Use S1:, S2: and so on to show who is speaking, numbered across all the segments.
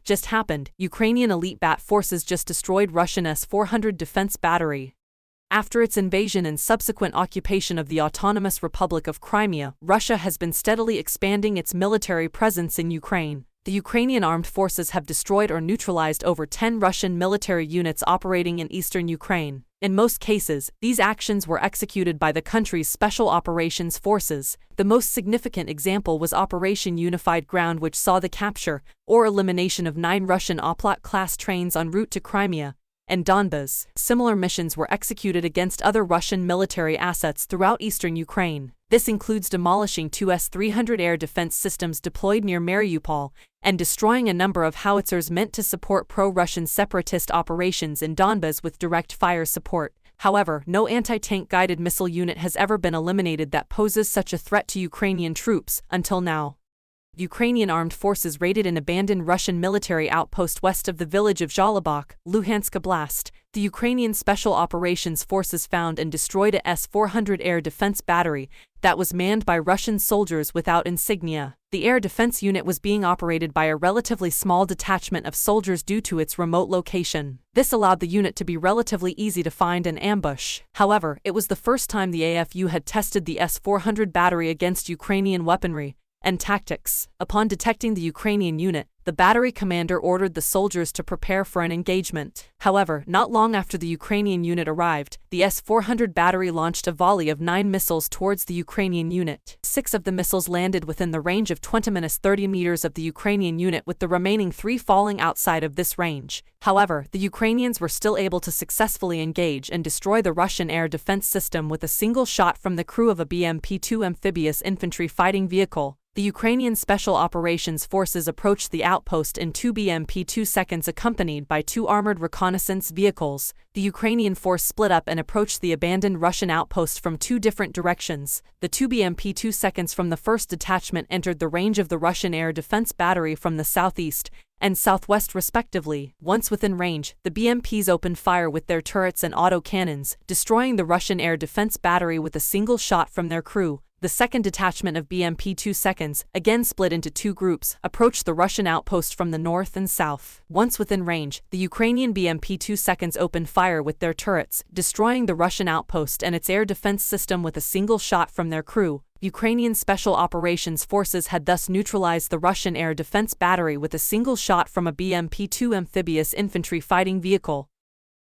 S1: just happened. Ukrainian elite batte forces just destroyed Russian S-400 defense battery. After its invasion and subsequent occupation of the Autonomous Republic of Crimea, Russia has been steadily expanding its military presence in Ukraine. The Ukrainian armed forces have destroyed or neutralized over 10 Russian military units operating in eastern Ukraine. In most cases, these actions were executed by the country's Special Operations Forces. The most significant example was Operation Unified Ground, which saw the capture or elimination of 9 Russian Oplot-class trains en route to Crimea and Donbas. Similar missions were executed against other Russian military assets throughout eastern Ukraine. This includes demolishing 2 S-400 air defense systems deployed near Mariupol and destroying a number of howitzers meant to support pro-Russian separatist operations in Donbas with direct fire support. However, no anti-tank guided missile unit has ever been eliminated that poses such a threat to Ukrainian troops until now. Ukrainian armed forces raided an abandoned Russian military outpost west of the village of Zhalobak, Luhansk Oblast. The Ukrainian Special Operations Forces found and destroyed a S-400 air defense battery that was manned by Russian soldiers without insignia. The air defense unit was being operated by a relatively small detachment of soldiers due to its remote location. This allowed the unit to be relatively easy to find and ambush. However, it was the first time the AFU had tested the S-400 battery against Ukrainian weaponry and tactics. Upon detecting the Ukrainian unit, the battery commander ordered the soldiers to prepare for an engagement. However, not long after the Ukrainian unit arrived, the S-400 battery launched a volley of 9 missiles towards the Ukrainian unit. 6 of the missiles landed within the range of 20-30 meters of the Ukrainian unit, with the remaining 3 falling outside of this range. However, the Ukrainians were still able to successfully engage and destroy the Russian air defense system with a single shot from the crew of a BMP-2 amphibious infantry fighting vehicle. The Ukrainian Special Operations Forces approached the outpost in 2 BMP-2 seconds, accompanied by 2 armored reconnaissance vehicles. The Ukrainian force split up and approached the abandoned Russian outpost from 2 different directions. The 2 BMP-2 seconds from the first detachment entered the range of the Russian air defense battery from the southeast and southwest respectively. Once within range, the BMPs opened fire with their turrets and auto-cannons, destroying the Russian air defense battery with a single shot from their crew. The second detachment of BMP-2 seconds, again split into 2 groups, approached the Russian outpost from the north and south. Once within range, the Ukrainian BMP-2 seconds opened fire with their turrets, destroying the Russian outpost and its air defense system with a single shot from their crew. Ukrainian Special Operations Forces had thus neutralized the Russian air defense battery with a single shot from a BMP-2 amphibious infantry fighting vehicle.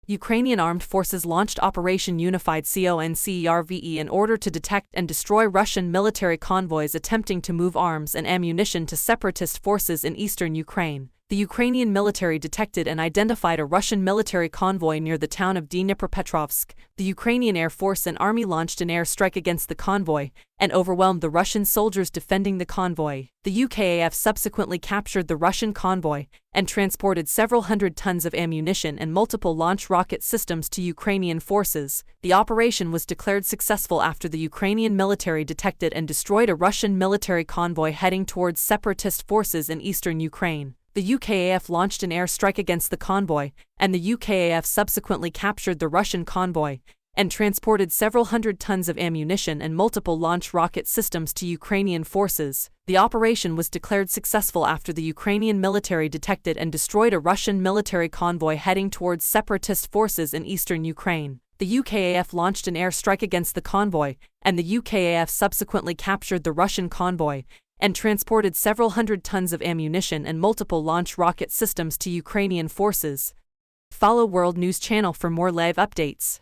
S1: Ukrainian armed forces launched Operation Unified Concerve in order to detect and destroy Russian military convoys attempting to move arms and ammunition to separatist forces in eastern Ukraine. The Ukrainian military detected and identified a Russian military convoy near the town of Dnipropetrovsk. The Ukrainian Air Force and Army launched an airstrike against the convoy and overwhelmed the Russian soldiers defending the convoy. The UKAF subsequently captured the Russian convoy and transported several hundred tons of ammunition and multiple launch rocket systems to Ukrainian forces. The operation was declared successful after the Ukrainian military detected and destroyed a Russian military convoy heading towards separatist forces in eastern Ukraine. The UKAF launched an airstrike against the convoy, and the UKAF subsequently captured the Russian convoy and transported several hundred tons of ammunition and multiple launch rocket systems to Ukrainian forces. The operation was declared successful after the Ukrainian military detected and destroyed a Russian military convoy heading towards separatist forces in eastern Ukraine. The UKAF launched an airstrike against the convoy, and the UKAF subsequently captured the Russian convoy and transported several hundred tons of ammunition and multiple launch rocket systems to Ukrainian forces. Follow World News Channel for more live updates.